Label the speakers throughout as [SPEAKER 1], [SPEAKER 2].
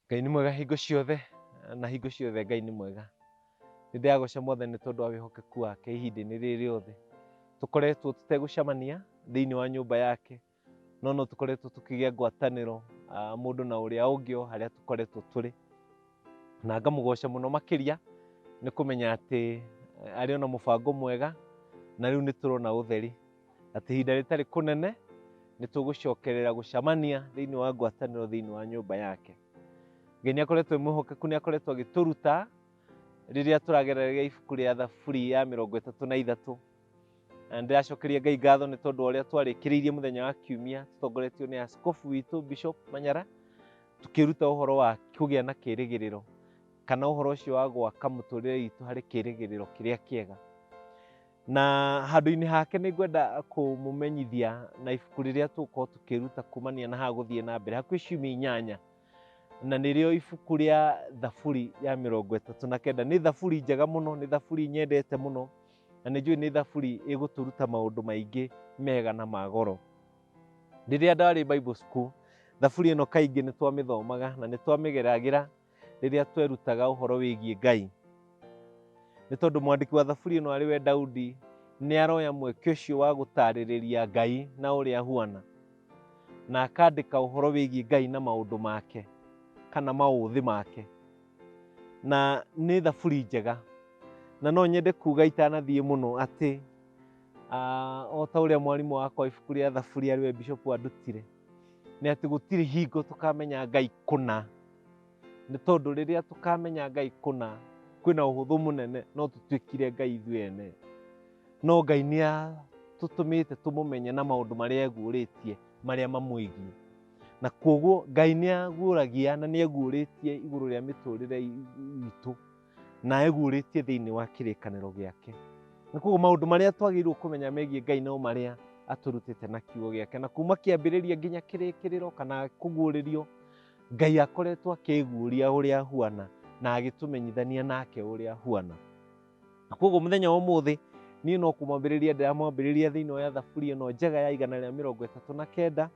[SPEAKER 1] Ngai nĩ mwega hingo ciothe, na hingo ciothe Ngai nĩ mwega. Nĩ ndĩragoca Mwathani nĩ tondũ wa wĩhokeku wake ihinda-inĩ rĩrĩ rĩothe. Tũkoretwo tũtegũcemania thĩinĩ wa nyũmba yake, no tũkoretwo tũkĩgĩa ngwatanĩro mũndũ na ũrĩa ũngĩ o harĩa tũkoretwo tũrĩ. Na ngamũgoca mũno makĩria nĩ kũmenya atĩ arĩ ona mũbango mwega, na rĩu nĩ tũrona ũtheri. Atĩ ihinda rĩtarĩ kũnene nĩ tũgũcokerera gũcemania thĩinĩ wa ngwatanĩro thĩinĩ wa nyũmba yake. Ngai nĩ akoretwo mwĩhokeku, nĩ akoretwo agĩtũruta rĩrĩa tũragerera ibuku rĩa Thaburi ya 33. Na ndĩracokeria Ngai ngatho nĩ tondũ ũrĩa twarĩkĩrĩirie mũthenya wa Kiumia tũtongoretio nĩ askofu witũ Bishop Manyara, tukĩruta ũhoro wa kũgĩa na kĩĩrĩgĩrĩro, kana ũhoro ũcio wa gwaka mũtũrĩre witũ harĩ kĩĩrĩgĩrĩro kĩrĩa kĩega. Na handũ-inĩ hake nĩ ngwenda kũmũmenyithia na ibuku rĩrĩa tũgũkorwo tukĩruta kumania na haha gũthiĩ na mbere, hakuhĩ ciumia 8, na nĩrĩo ibuku rĩa Thaburi ya 39. Nĩ Thaburi njega mũno, nĩ Thaburi nyendete mũno, na nĩ njũĩ nĩ Thaburi ĩgũtũruta maũndũ maingĩ mega na magoro. Rĩrĩa ndarĩ Bible school, Thaburi ĩno kaingĩ nĩ twamĩthomaga na nĩ twamĩgeragĩra rĩrĩa twerutaga ũhoro wĩgiĩ Ngai. Nĩ tondũ mwandĩki wa Thaburi ĩno arĩ we Daudi nĩ aroya mweke ũcio wa gũtarĩrĩria Ngai na ũrĩa ahuana, na akandĩka ũhoro wĩgiĩ Ngai na maũndũ make kana maũthĩ make. Na nĩ Thaburi njega, na no nyende kuuga itanathiĩ mũno atĩ o ta ũrĩa mwarimũ wakwa ibuku rĩa Thaburi arĩ we Bishop andutire, nĩ atĩ gũtirĩ hingo tũkamenya Ngai kũna. Nĩ tondũ rĩrĩa tũkamenya Ngai kũna, kwĩna ũhũthũ mũnene no tũtuĩkire Ngai ithuĩ ene. No Ngai nĩ atũtũmĩte tũmũmenye na maũndũ marĩa eguũrĩtie marĩa mamwĩgiĩ. Na kwoguo Ngai nĩ aguũragia na nĩ eguũrĩtie igũrũ rĩa mĩtũrĩre itũ, na eguũrĩtie thĩinĩ wa kĩrĩkanĩro gĩake. Na kwoguo maũndũ marĩa twagĩrĩirwo kũmenya megiĩ Ngai no marĩa atũrutĩte na kiugo gĩake. Na kuma kĩambĩrĩria nginya kĩrĩkĩrĩro kana kũguũrĩrio, Ngai akoretwo akĩguũria ũrĩa ahuana na agĩtũmenyithania nake ũrĩa ahuana. Na kwoguo mũthenya wa ũmũthĩ niĩ no kũmwambĩrĩria ndĩramwambĩrĩria thĩinĩ wa Thaburi ĩno njega ya 139.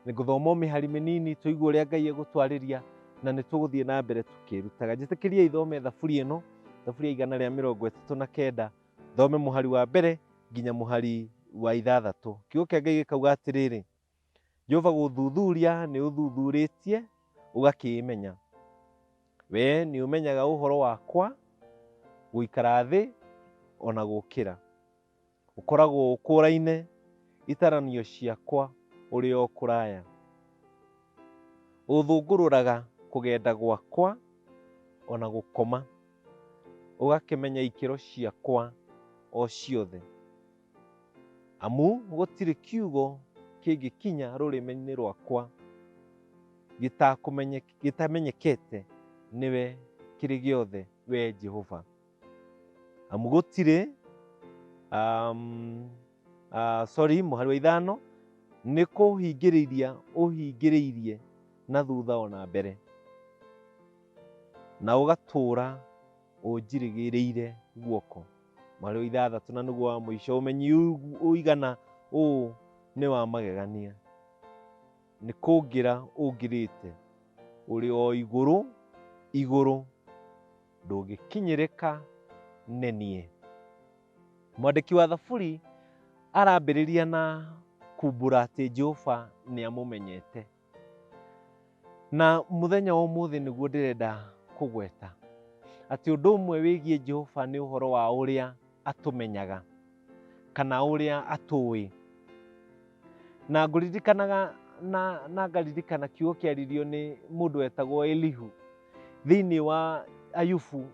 [SPEAKER 1] Nĩ ngũthoma mĩhari mĩnini tũigue ũrĩa Ngai egũtwarĩria, na nĩ tũgũthiĩ na mbere tukĩrutaga. Njĩtĩkĩriai thome Thaburi ĩno, Thaburi ya 139, thome mũhari wa mbere nginya mũhari wa 6. Kiugo kĩa Ngai gĩkauga atĩrĩrĩ: Jehova gũthuthuria nĩ ũthuthurĩtie ũgakĩĩmenya. We nĩ ũmenyaga ũhoro wakwa, gũikara thĩ ona gũkĩra. Ũkoragwo ũkũũraine itaranio ciakwa ũrĩ o kũraya. Ũthũngũrũraga kũgenda gwakwa ona gũkoma, ũgakĩmenya ikĩro ciakwa o ciothe. Amu gũtirĩ kiugo kĩngĩkinya rũrĩmĩ-inĩ rwakwa gĩtamenyekete nĩwe kĩrĩ gĩothe, we Jehova. Amu gũtirĩ mũhari wa 5, nĩ kũhingĩrĩria ũhingĩrĩirie na thutha ona mbere, na ũgatũũra ũnjirigĩrĩire guoko. Mũhari wa 6 na nĩguo wa mũico: ũmenyi ũigana ũũ nĩ wa magegania, nĩ kũngĩra ũngĩrĩte, ũrĩ o igũrũ igũrũ, ndũngĩkinyĩrĩka nĩ niĩ. Mwandĩki wa Thaburi arambĩrĩria na kumbũra atĩ Jehova nĩ amũmenyete. Na mũthenya wa ũmũthĩ nĩguo ndĩrenda kũgweta atĩ ũndũ ũmwe wĩgiĩ Jehova nĩ ũhoro wa ũrĩa atũmenyaga kana ũrĩa atũĩ. Na ngũririkanaga na ngaririkana kiugo kĩaririo nĩ mũndũ wetagwo Elihu thĩinĩ wa Ayubu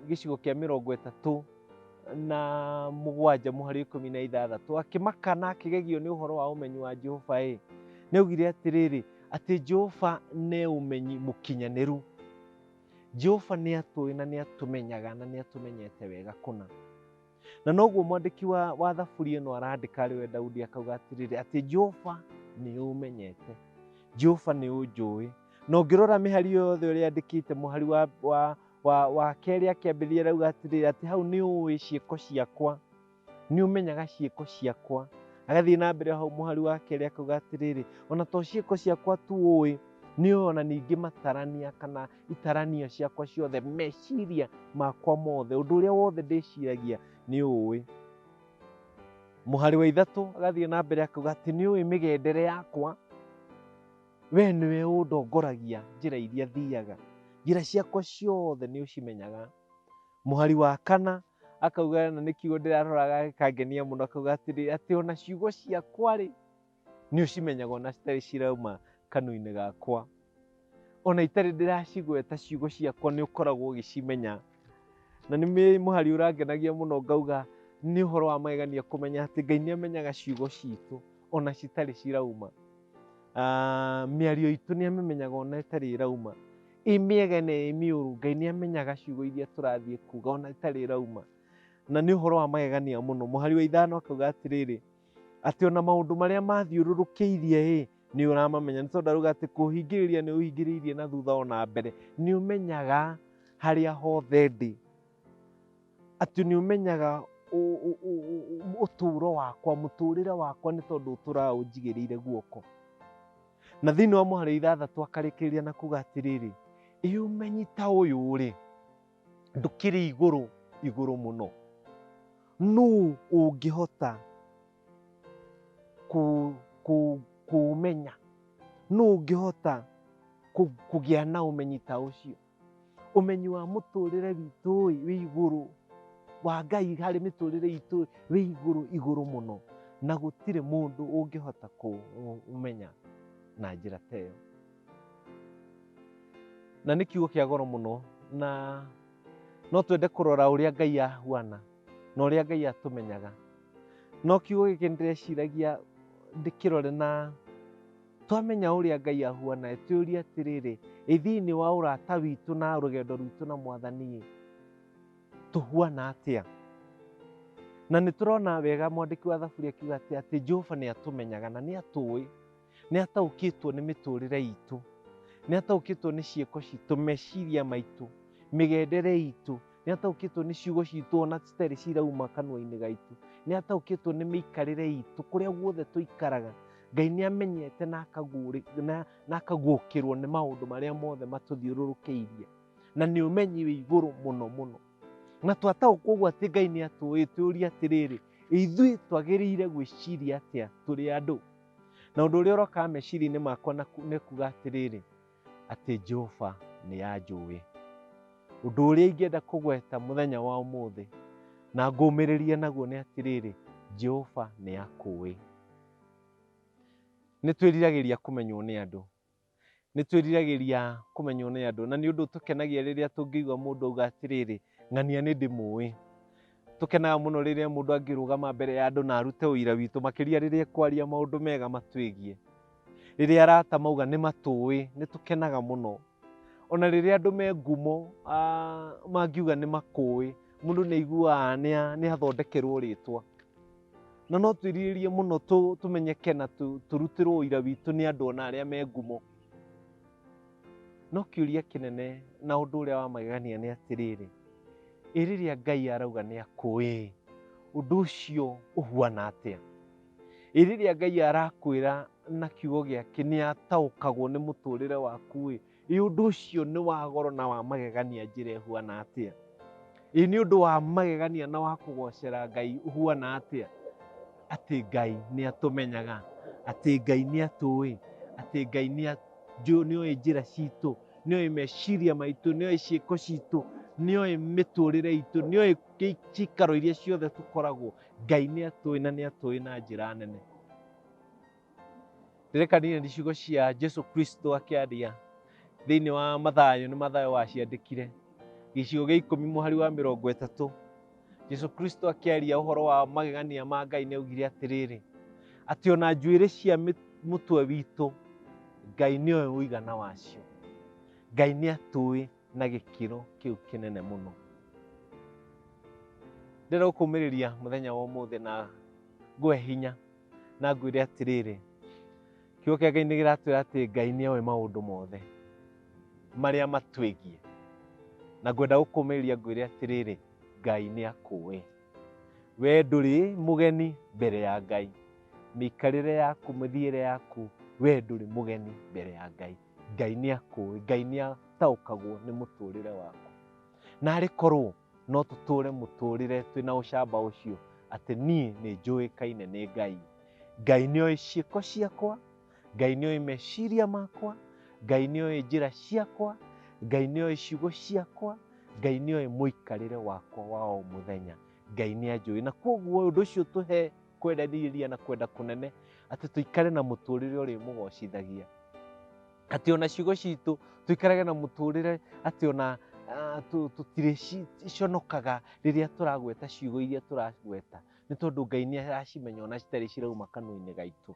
[SPEAKER 1] gĩcigo kĩa 37 mũhari 16, akĩmaka na akĩgegio nĩ ũhoro wa ũmenyi wa Jehova. Nĩ augire atĩrĩrĩ, atĩ Jehova nĩ ũmenyi mũkinyanĩru. Jehova nĩ atũĩ na nĩ atũmenyaga na nĩ atũmenyete wega kũna. Na noguo mwandĩki wa Thaburi ĩno arandĩka arĩ we Daudi, akauga atĩrĩrĩ, atĩ Jehova nĩ ũmenyete, Jehova nĩ ũnjũĩ. Na ũngĩrora mĩhari yothe ũrĩa andĩkĩte, mũhari wa kerĩ akĩambĩrĩria arauga atĩrĩrĩ, atĩ hau nĩ ũĩ ciĩko ciakwa, nĩ ũmenyaga ciĩko ciakwa. Agathiĩ na mbere hau mũhari wa kerĩ akauga atĩrĩrĩ, ona to ciĩko ciakwa tu ũĩ, nĩ ona ningĩ matarania kana itarania ciakwa ciothe, meciria makwa mothe, ũndũ ũrĩa wothe ndĩciragia nĩ ũĩ. Mũhari wa ithatũ agathiĩ na mbere akauga atĩ nĩ ũĩ mĩgendere yakwa, we nĩwe ũndongoragia njĩra iria thiaga, njĩra ciakwa ciothe nĩ ũcimenyaga. Mũhari wa kana akauga, na nĩ kiugo ndĩraroraga gĩkangenia mũno, akauga atĩ ona ciugo ciakwa-rĩ nĩ ũcimenyaga ona citarĩ cirauma kanua-inĩ gakwa, ona itarĩ ndĩracigweta ciugo ciakwa nĩ ũkoragwo ũgĩcimenya. Na nĩ mũhari ũrangenagia mũno, ngauga nĩ ũhoro wa magegania kũmenya atĩ Ngai nĩ amenyaga ciugo citũ ona citarĩ cirauma. Mĩario itũ nĩ amĩmenyaga ona ĩtarĩ ĩrauma, ĩ mĩega na ĩ mĩũru, Ngai nĩ amenyaga ciugo iria tũrathiĩ kuga ona itarĩ ĩrauma, na nĩ ũhoro wa magegania mũno. Mũhari wa ithano akauga atĩrĩrĩ, atĩ ona maũndũ marĩa mathiũrũrũkĩirie nĩ ũramamenya, nĩ tondũ arauga atĩ kũhingĩrĩria nĩ ũhingĩrĩirie na thutha ona mbere, nĩ ũmenyaga harĩa hothe ndĩ, atĩ nĩ ũmenyaga ũtũũro wakwa, mũtũũrĩre wakwa, nĩ tondũ ũtũũraga ũnjigĩrĩire guoko. Na thĩinĩ wa mũhari wa ithathatũ akarĩkĩrĩria na kuga atĩrĩrĩ, ĩ ũmenyi ta ũyũ-rĩ ndũkĩrĩ igũrũ mũno, nũũ ũngĩhota kũũmenya? Nũũ ũngĩhota kũgĩa na ũmenyi ta ũcio? Ũmenyi wa mũtũũrĩre witũ wĩ igũrũ, wa Ngai harĩ mĩtũũrĩre itũ wĩ igũrũ mũno, na gũtirĩ mũndũ ũngĩhota kũũmenya na njĩra ta ĩyo. Na nĩ kiugo kĩa goro mũno, na no twende kũrora ũrĩa Ngai ahuana na ũrĩa Ngai atũmenyaga. No kiugo gĩkĩ ndĩreciragia ndĩkĩrore, na twamenya ũrĩa Ngai ahuana, tũũrie atĩrĩrĩ, ĩ thĩinĩ wa ũrata witũ na rũgendo rwitũ na Mwathani tũhuana atĩa? Na nĩ tũrona wega mwandĩki wa Thaburi akiuga atĩ Jehova nĩ atũmenyaga na nĩ atũĩ, nĩ ataũkĩtwo nĩ mĩtũũrĩre itũ, nĩ ataũkĩtwo nĩ ciĩko citũ, meciria maitũ, mĩgendere itũ, nĩ ataũkĩtwo nĩ ciugo citũ ona citarĩ cirauma kanua-inĩ gaitũ, nĩ ataũkĩtwo nĩ mĩikarĩre itũ, kũrĩa guothe tũikaraga. Ngai nĩ amenyete na akaguũkĩrwo nĩ maũndũ marĩa mothe matũthiũrũrũkĩirie, na nĩ ũmenyi wĩ igũrũ mũno mũno. Na twataũkwo ũguo atĩ Ngai nĩ atũĩ, tũũrie atĩrĩrĩ, ithuĩ twagĩrĩire gwĩciria atĩa tũrĩ andũ? Na ũndũ ũrĩa ũroka meciria-inĩ makwa nĩ kuga atĩrĩrĩ, atĩ Jehova nĩ anjũĩ. Ũndũ ũrĩa ingĩenda kũgweta mũthenya wa ũmũthĩ na ngũmĩrĩrie naguo nĩ atĩrĩrĩ, Jehova nĩ akũĩ. Nĩ twĩriragĩria kũmenywo nĩ andũ, nĩ twĩriragĩria kũmenywo nĩ andũ, na nĩ ũndũ tũkenagia rĩrĩa tũngĩigua mũndũ auga atĩrĩrĩ, ng'ania nĩ ndĩmũĩ. Tũkenaga mũno rĩrĩa mũndũ angĩrũgama mbere ya andũ na arute ũira witũ, makĩria rĩrĩa ekwaria maũndũ mega matwĩgiĩ. Rĩrĩa arata mauga nĩ matũĩ, nĩ tũkenaga mũno. Ona rĩrĩa andũ me ngumo mangiuga nĩ makũĩ, mũndũ nĩ aiguaga nĩ athondekerwo rĩtwa. Na no twĩrirĩrie mũno tũmenyeke na tũrutĩrwo ũira witũ nĩ andũ ona arĩa me ngumo. No kĩũria kĩnene na ũndũ ũrĩa wa magegania nĩ atĩrĩrĩ, rĩrĩa Ngai arauga nĩ akũĩ, ũndũ ũcio ũhuana atĩa? Rĩrĩa Ngai arakwĩra na kiugo gĩake nĩ ataũkagwo nĩ mũtũũrĩre waku, ũndũ ũcio nĩ wa goro na wa magegania njĩra ũhuana atĩa? Nĩ ũndũ wa magegania na wa kũgocera Ngai ũhuana atĩa? Atĩ Ngai nĩ atũmenyaga, atĩ Ngai nĩ atũĩ, atĩ Ngai nĩ oĩ njĩra citũ, nĩ oĩ meciria maitũ, nĩ oĩ ciĩko citũ, nĩ oĩ mĩtũũrĩre itũ, nĩ oĩ cikaro iria ciothe tũkoragwo. Ngai nĩ atũĩ na nĩ atũĩ na njĩra nene. Ndĩrekanire nĩ ciugo cia Jesũ Kristo akĩaria thĩinĩ wa Mathayo, nĩ Mathayo waciandĩkire gĩcigo gĩa 10 mũhari wa 30. Jesũ Kristo akĩaria ũhoro wa magegania ma Ngai nĩ augire atĩrĩrĩ, atĩ ona njuĩrĩ cia mũtwe witũ Ngai nĩ oĩ ũigana wacio. Ngai nĩ atũĩ na gĩkĩro kĩu kĩnene mũno. Ndĩrenda gũkũmĩrĩria mũthenya wa ũmũthĩ na ngũhe hinya na ngwĩre atĩrĩrĩ, kiugo kĩa Ngai nĩ kĩratwĩra atĩ Ngai nĩ oĩ maũndũ mothe marĩa matwĩgiĩ, na ngwenda gũkũmĩrĩria ngwĩre atĩrĩrĩ, Ngai nĩ akũĩ. We ndũrĩ mũgeni mbere ya Ngai. Mĩikarĩre yaku, mĩthiĩre yaku, we ndũrĩ mũgeni mbere ya Ngai. Ngai nĩ akũĩ, Ngai nĩ ataũkagwo nĩ mũtũrĩre waku. Na arĩ korwo no tũtũre mũtũrĩre twĩna ũcamba ũcio atĩ niĩ nĩ njũĩkaine nĩ Ngai. Ngai nĩ oĩ ciĩko ciakwa, Ngai nĩ oĩ meciria makwa, Ngai nĩ oĩ njĩra ciakwa, Ngai nĩ oĩ ciugo ciakwa, Ngai nĩ oĩ mũikarĩre wakwa wa o mũthenya. Ngai nĩ anjũĩ, na kwoguo ũndũ ũcio tũhe kwendanĩria na kwenda kũnene atĩ tũikare na mũtũrĩre ũrĩa mũgocithagia. Atĩ ona ciugo citũ tũikarage na mũtũrĩre atĩ ona tũtirĩconokaga rĩrĩa tũragweta ciugo iria tũragweta, nĩ tondũ Ngai nĩ aracimenya ona citarĩ cirauma kanua-inĩ gaitũ.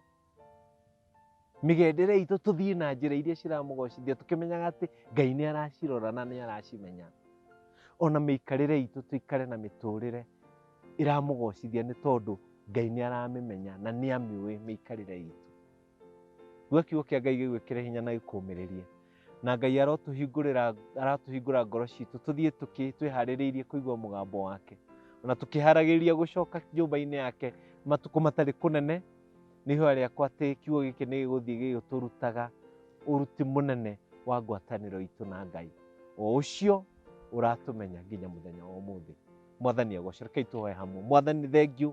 [SPEAKER 1] Mĩgendere itũ tũthiĩ na njĩra iria ciramũgocithia tũkĩmenyaga atĩ Ngai nĩ aracirora na nĩ aracimenya. Ona mĩikarĩre itũ tũikare na mĩtũrĩre ĩramũgocithia nĩ tondũ Ngai nĩ aramĩmenya na nĩ amĩũĩ mĩikarĩre itũ. Gwa kiugo kĩa Ngai gĩgwĩkĩre hinya na gĩkũũmĩrĩrie. Na Ngai aratũhingũra ngoro citũ tũthiĩ twĩharĩrĩirie kũigua mũgambo wake. Ona tũkĩharagĩrĩria gũcoka nyũmba-inĩ yake matukũ matarĩ kũnene, nĩ ihoya rĩakwa atĩ kiugo gĩkĩ nĩ gĩgũthiĩ gĩgĩtũrutaga ũruti mũnene wa ngwatanĩro itũ na Ngai. O ũcio ũratũmenya nginya mũthenya wa ũmũthĩ. Mwathani agocwo. Rekei tũhoye hamwe. Mwathani thengiũ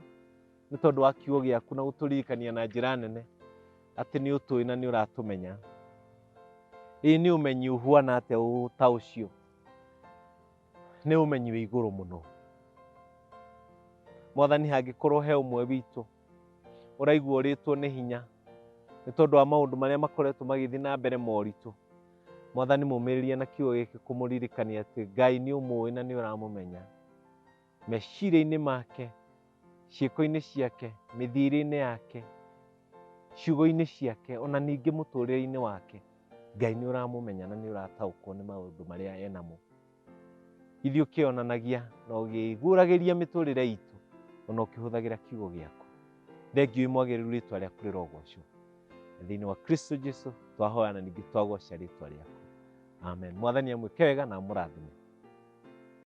[SPEAKER 1] nĩ tondũ wa kiugo gĩaku na gũtũririkania na njĩra nene atĩ nĩ ũtũĩ na nĩ ũratũmenya. Ĩĩ nĩ ũmenyi ũhuana atĩa ta ũcio? Nĩ ũmenyi wĩ igũrũ mũno. Mwathani, hangĩkorwo he ũmwe witũ ũraigua ũrĩtwo nĩ hinya nĩ tondũ wa maũndũ marĩa makoretwo magĩthiĩ na mbere moritũ, Mwathani mũmĩrĩrie na kiugo gĩkĩ kũmũririkania atĩ Ngai nĩ ũmũĩ na nĩ ũramũmenya. Meciria-inĩ make, ciĩko-inĩ ciake, mĩthiĩre-inĩ yake, ciugo-inĩ ciake, ona ningĩ mũtũrĩre-inĩ wake, Ngai nĩ ũramũmenya na nĩ ũrataũkwo nĩ maũndũ marĩa enamo. Ithuĩ ũkĩonanagia na ũgĩguũragĩria mĩtũrĩre itũ ona ũkĩhũthagĩra kiugo gĩaku. Thengiũ mwagĩrĩru, rĩĩtwa rĩaku rĩrogocwo. Thĩinĩ wa Kristo Jesũ twahoya na ningĩ twagoca rĩĩtwa rĩaku. Amen. Mwathani amwĩke wega na amũrathime.